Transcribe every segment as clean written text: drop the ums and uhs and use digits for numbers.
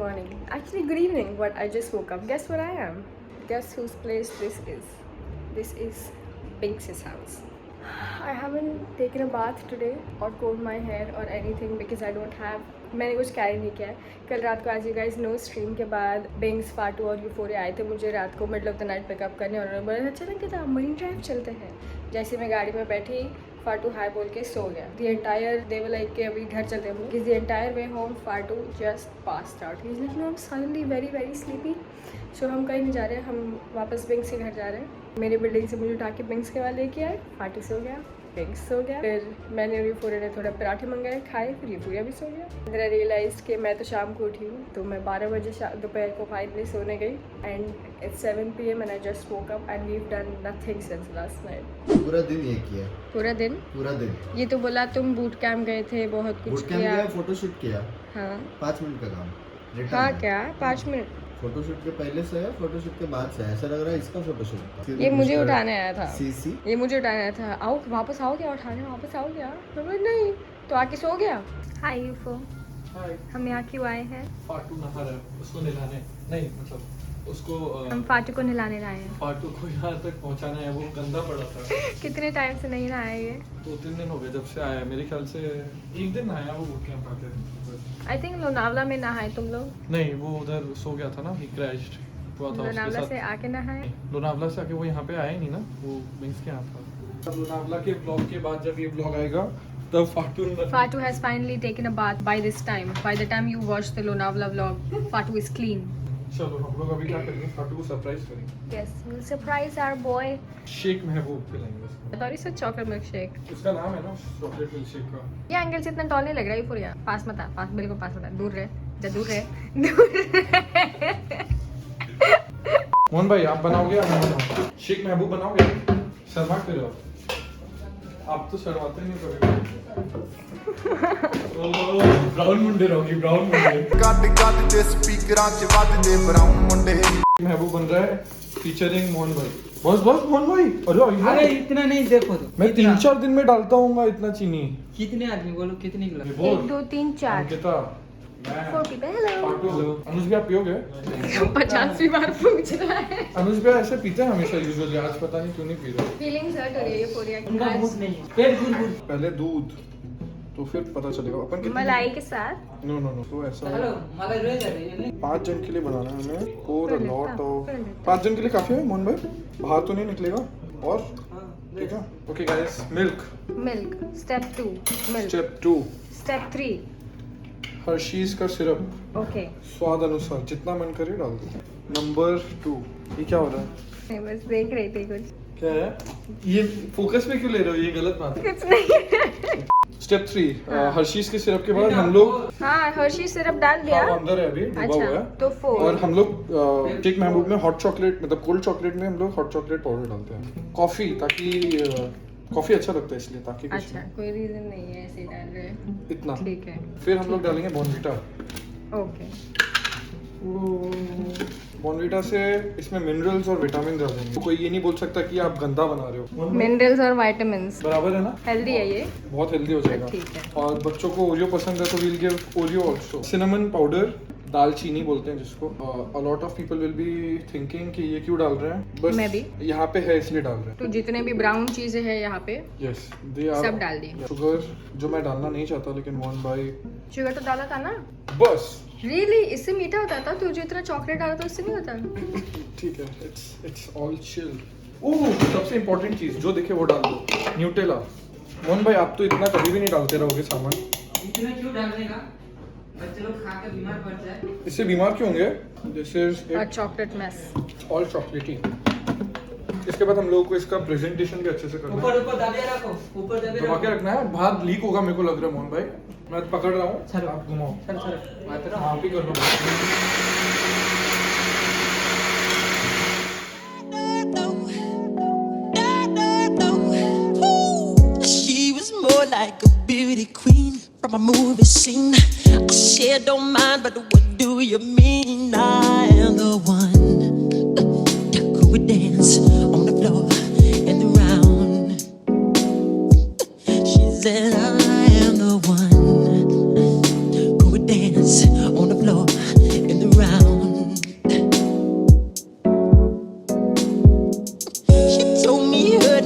morning. Actually, good evening. What? I just woke up. Guess what I am? Guess whose place this is? This is Binks' house. I haven't taken a bath today or combed my hair or anything because I don't have. मैंने कुछ carry नहीं किया है. कल रात को आज you guys no stream के बाद बिंग्स फाटू और यूफोरिया आए थे मुझे रात को middle of the night pickup करने और उन्होंने बोला अच्छा लगा था मरीन ड्राइव चलते हैं. जैसे मैं गाड़ी में बैठी फाटू हाई बोल के सो गया. The entire they were like के अभी घर चलते हैं because the entire way home फाटू just passed out. He is like no I am suddenly very very sleepy. So हम कहीं नहीं जा रहे हैं, हम वापस बिंग्स के घर जा रहे हैं. मेरी बिल्डिंग से मुझे उठा के बिंग्स के वाले लेके आए. फाटू सो गया, बिंग्स सो गया. फिर मैंने और यूफोरिया ने थोड़ा पराठे मंगाए खाए, फिर यूफोरिया भी सो गया. फिर आई रियलाइज कि मैं तो शाम को उठी हूँ तो मैं 12 बजे दोपहर को फाइनली सोने गई. And it's 7 PM and I just woke up and we have done nothing since last night. पूरा दिन ये किया. पूरा दिन ये तो बोला तुम बूट कैंप गए थे, बहुत कुछ किया, फोटोशूट किया. हाँ 5 मिनट का काम. हाँ क्या 5 मिनट. फोटोशूट के पहले से है, फोटोशूट के बाद से है. ऐसा लग रहा है इसका फोटोशूट. ये मुझे उठाने आया था. सीसी ये मुझे उठाने आया था. आओ वापस आओ क्या उठाने, वापस आओ क्या. मैं बोली नहीं तो आके सो गया. हाय यूफो. हाय. हम यहाँ क्यों आए हैं? फाटू नहा रहा है, उसको नहलाने नहीं मतलब उसको हम फाटू को नहलाने लाए हैं. फाटू को यहाँ तक पहुँचाना है. वो गंदा पड़ा था. कितने टाइम से नहीं नहाया ये? 2-3 दिन हो गए जब से आया. मेरे ख्याल से एक दिन नहाया वो बूट कैंप आते हैं. आई थिंक लोनावला में नहाए तुम लोग. नहीं वो उधर सो गया था ना, ही क्रैश्ड हुआ था उसके लोनावला साथ. से आके नहाए. लोनावला से आके वो यहाँ पे आया ही नहीं ना, वो बिंग्स के यहाँ था. तब लोनावला के ब्लॉग के बाद जब ये ब्लॉग आएगा तब Fatu has finally taken a bath by this time. By the time you watch the Lonavala vlog, Fatu is clean. चलो हम लोग अभी क्या करेंगे, फाटू को सरप्राइज करेंगे. Yes, we'll surprise our boy. Shake महबूब पिलाएंगे उसको. Sorry, sir, chocolate milkshake. उसका नाम है ना चॉकलेट मिल्क शेक का. ये एंगल से इतना टॉल नहीं लग रहा है यूफोरिया. पास मत आ, पास बिल्कुल पास मत आ. दूर रहे, जा दूर रहे, दूर रहे. मोहन भाई आप बनाओगे या मैं बनाऊं? शेख महबूब बनाओगे? शर्मा कर रहे हो आप तो शर्माते नहीं कभी. ब्राउन मुंडे रहोगी, ब्राउन मुंडे. ਗੱਡ ਤੇ ਸਪੀਕਰਾਂ 'ਚ ਵੱਜਦੇ ਬਰਾਊਨ ਮੁੰਡੇ. महबूब बन रहा है फीचरिंग मोहन भाई. बस बस मोहन भाई. अरे इतना नहीं, देखो तो मैं 3-4 दिन में डालता हूँ इतना चीनी. कितने आदमी बोलो, कितनी गिलास? 1 2 3 4 अंकिता, मैं, 4 people. Hello. फाटू, अनुज भी आप पियोगे? 50वीं बार पूछ रहा है. अनुज भी ऐसे पीते हैं हमेशा यूजुअली. आज पता नहीं क्यों नहीं पी रहे. फीलिंग्स हर्ट हो रही है यूफोरिया उनका की. मूड नहीं है. पेट गुड़ पहले दूध तो फिर पता चलेगा अपन कितने. मलाई के साथ. नो नो नो तो ऐसा हेलो मलाई रह जाते हैं. 5 जन के लिए बनाना है हमें. और कर लॉट लेता, ऑफ कर लेता. 5 जन के लिए काफी है मोहन भाई. बाहर तो नहीं निकलेगा. और ठीक है. Okay guys, milk. Milk. Step 2 milk. Step 2 step 3 Hershey's का सिरप. ओके. स्वाद अनुसार जितना मन करे डाल दो. नंबर 2. ये क्या हो रहा है? मैं बस देख रही थी कुछ. क्या है ये? फोकस पे क्यों ले रहे हो? ये गलत बात है. कुछ नहीं. स्टेप 3 हाँ. हर्शीज के सिरप के बाद हम लोग हाँ हर्शी सिरप डाल दिया. हाँ, वो अंदर है अभी डूबा अच्छा, हुआ है. तो 4. और हम लोग शेक महबूब में हॉट चॉकलेट मतलब कोल्ड चॉकलेट में हम लोग हॉट चॉकलेट पाउडर डालते हैं. कॉफी ताकि कॉफी अच्छा लगता है इसलिए, ताकि कुछ अच्छा कोई रीजन नहीं है ऐसे डाल रहे हैं. इतना. ठीक है. फिर हम लोग डालेंगे बॉर्नवीटा. ओके. बॉर्नवीटा से इसमें मिनरल्स और विटामिन डालेंगे. तो कोई ये नहीं बोल सकता कि आप गंदा बना रहे हो. मिनरल्स और विटामिन्स. बराबर है ना. हेल्दी है ये. बहुत हेल्दी हो जाएगा. ठीक है. और बच्चों को ओरियो पसंद है तो we'll give Oreo also. Cinnamon powder, दालचीनी बोलते हैं जिसको. A lot of people will be thinking कि ये क्यों डाल रहे हैं. बस मैं भी. यहाँ पे है इसलिए डाल रहे हैं. तो जितने भी ब्राउन चीजें हैं यहाँ पे यस दे आर सब डाल दी. शुगर जो मैं डालना नहीं चाहता लेकिन मोहन भाई. शुगर तो डाला था ना. बस रियली इससे मीठा होता था. तू जो इतना चॉकलेट डाला था उससे नहीं होता. ठीक है. It's all chill. ओह सबसे इम्पोर्टेंट चीज जो दिखे वो डाल दो. न्यूटेला. मोहन भाई आप तो इतना कभी भी नहीं डालते रहोगे सामान. इतना क्यों डालने का? बच्चे लोग खा के बीमार पड़ जाए. इससे बीमार क्यों होंगे? जैसे चॉकलेट मेस. ऑल चॉकलेटी. इसके बाद हम लोगों को इसका प्रेजेंटेशन भी अच्छे से करना है. ऊपर दबे रखो, ऊपर दबे दबा के रखो. रखना है. बाहर लीक होगा मेरे को लग रहा है मोहन भाई. मैं पकड़ रहा हूँ. सर आप घुमाओ. सर हाँ आप ही कर लो. She was more like a beauty queen from a movie scene. I said don't mind, but what do you mean? I am the one who would dance on the floor and around. She said I am the one who would dance on the floor and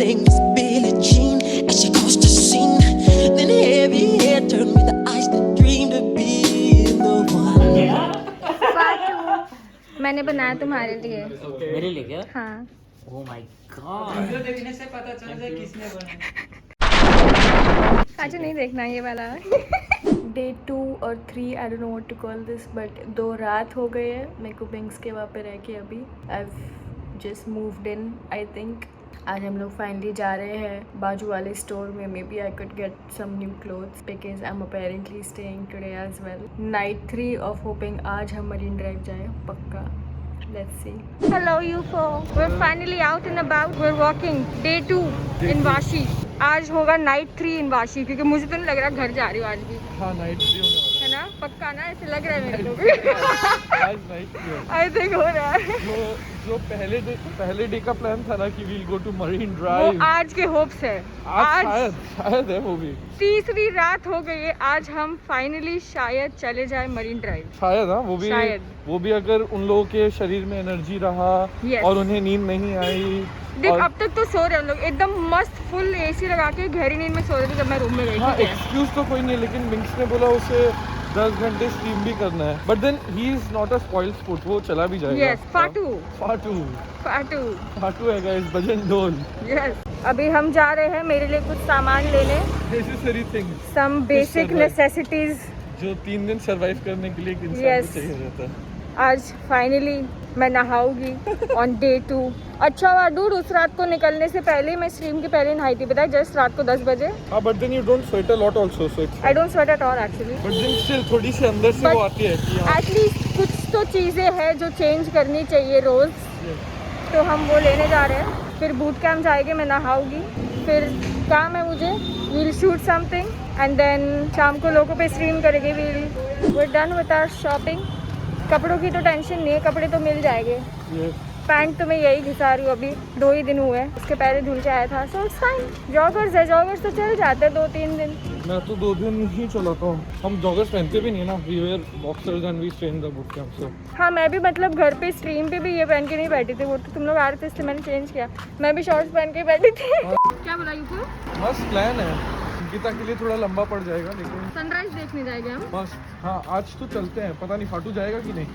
name was Billie Jean, and she caused a scene. Then heavy hair turned me the eyes that dreamed of being the one. मैंने बनाया तुम्हारे लिए। मेरे लिए क्या? हाँ। Oh my God, video देखने से पता चल जाए किसने बनाया। अच्छा नहीं देखना ये वाला। Day 2 और 3 I don't know what to call this, but 2 रात हो गए है मेरे को बिंग्स के वहाँ पे रह के अभी। I've just moved in I think। आज हम लोग फाइनली जा रहे हैं बाजू वाले स्टोर में। Maybe I could get some new clothes because I am apparently staying today as well. Night 3 of hoping आज हम मरीन ड्राइव जाए पक्का। Let's see. Hello UFO. We're finally out and about. We're walking. Day 2 in Vashi. आज होगा night 3 इन वाशी क्योंकि मुझे तो नहीं लग रहा घर जा रही हूँ आज भी। हाँ नाइट 3 होने वाला है ना? पक्का ना? ऐसे लग रहा है मेरे को भी। है आज नाइट 3 आई थिंक हो रहा है। जो पहले डे का प्लान था ना कि वील गो टू मरीन वो ड्राइव, आज के होप्स है। आज शायद है वो भी। तीसरी रात हो गई है। आज हम फाइनली शायद चले जाए मरीन ड्राइव। शायद हाँ शायद। वो भी अगर उन लोगों के शरीर में एनर्जी रहा Yes. और उन्हें नींद नहीं आई। देख और अब तक तो सो रहे हम लोग एकदम मस्त फुल एसी लगा के गहरी नींद में सो रहे थे जब मैं रूम में गई हाँ थी। एक्सक्यूज तो कोई नहीं, लेकिन मिंक्स ने बोला उसे 10 घंटे स्ट्रीम भी करना है। But then he is not a spoiled sport, वो चला भी जाएगा। यस फाटू है गाइस, भजन ढोल। यस अभी हम जा रहे हैं मेरे लिए कुछ सामान लेने। Necessary things, some basic survive. Necessities जो 3 दिन सरवाइव करने के लिए एक इंसान Yes. को चाहिए रहता है। आज फाइनली मैं नहाऊंगी ऑन डे 2। अच्छा हुआ डूड उस रात को निकलने से पहले मैं स्ट्रीम के पहले नहाई थी, पता है जस्ट रात को 10 बजे। हाँ but then you don't sweat a lot also, so it's I don't sweat at all actually. But then still थोड़ी सी अंदर से But वो आती है कि हाँ एटलीस्ट कुछ तो चीज़ें हैं जो चेंज करनी चाहिए रोज़, तो हम वो लेने जा रहे हैं। फिर बूट कैम्प जाएंगे, मैं नहाऊंगी, फिर काम है मुझे, we'll shoot something and then शाम को लोगों पे स्ट्रीम करेंगे। We done with our shopping. कपड़ों की तो टेंशन नहीं है, कपड़े तो मिल जाएंगे। ये पैंट तो मैं यही घिसा रही हूँ, अभी 2 ही दिन हुए हैं, उसके पहले धुल के आया था। So it's fine. जॉगर्स है, जॉगर्स तो चल जाते हैं 2-3 दिन। मैं तो 2 दिन ही चलाता हूँ। हम जॉगर्स पहनते भी नहीं ना, we wear boxers and we stay in the boot camp. So हाँ मैं भी मतलब घर पे स्ट्रीम पे भी ये पहन के नहीं बैठी थी, वो तो तुम लोग आ रहे थे इसलिए मैंने चेंज किया। मैं भी शॉर्ट्स पहन के बैठी थी। क्या बोला यूको? मस्त प्लान है, गीता के लिए थोड़ा लंबा पड़ जाएगा लेकिन सनराइज देखने जाएंगे हम। मस्त। हाँ आज तो चलते हैं, पता नहीं फाटू जाएगा कि नहीं।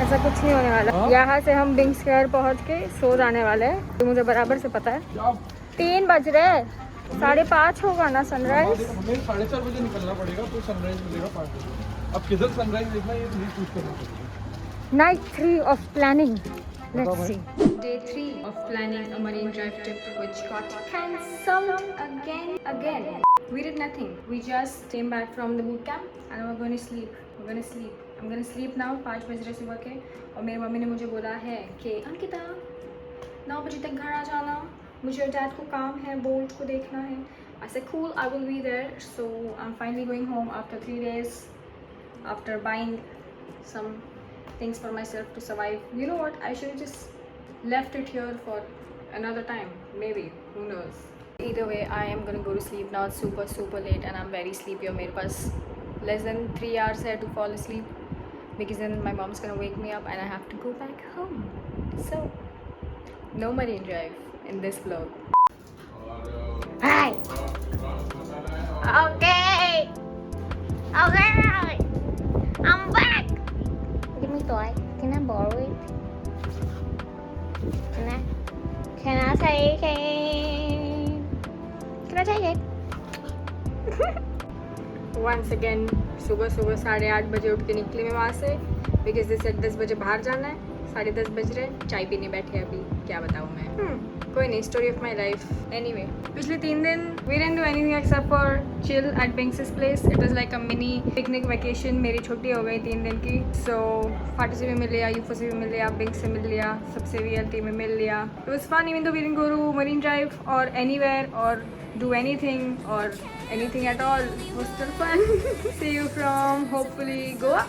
ऐसा कुछ नहीं होने वाला। हाँ? यहाँ से हम बिंग्स के घर पहुँच के सो जाने वाले हैं, तो मुझे बराबर से पता है। 3 बज रहे हैं, 5:30 होगा ना सनराइज। हमें 4:30 बजे निकलना पड़ेगा तो सनराइज मिलेगा 5 बजे। अब किधर सनराइज देखना ये नहीं पूछ करना पड़ेगा। Night 3 of planning. Let's Let's see. see. Day 3 of planning a marine drive trip which got cancelled again. We did nothing. We just came back from the boot camp and we're going to sleep. I'm going to sleep now. 5 बज रहे सुबह के और मेरी mummy ने मुझे बोला है कि अंकिता 9 बजे तक घर आ जाना, मुझे और डैड को काम है, बोट को देखना है। I said cool, I will be there. So I'm finally going home after 3 days after buying some things for myself to survive. You know what, I should have just left it here for another time, maybe, who knows. Either way I am gonna go to sleep now. It's super late and I'm very sleepy और मेरे पास less than 3 hours है to fall asleep because then my mom's gonna wake me up and I have to go back home. So no marine drive in this vlog. Hi. Okay, I'm back. Give me toy. Can I borrow it? Can I take it? Once again, सुबह 8:30 बजे उठ के निकली मैं वहाँ से because this set 10 बजे बाहर जाना है। 10:30 बज रहे, चाय पीने बैठे अभी, क्या बताऊँ मैं। कोई नहीं, story of my life. Anyway पिछले 3 दिन we didn't do anything except for chill at Bing's place. It was like a mini picnic vacation. मेरी छुट्टी हो गई 3 दिन की। सो फाटू से भी मिल लिया, यूफो से भी मिल लिया, बिंग्स से मिल लिया, सबसे VLT में मिल लिया। It was fun even though we didn't go to Marine Drive और एनीवेयर और do anything at all. It was still fun. See you from hopefully Goa.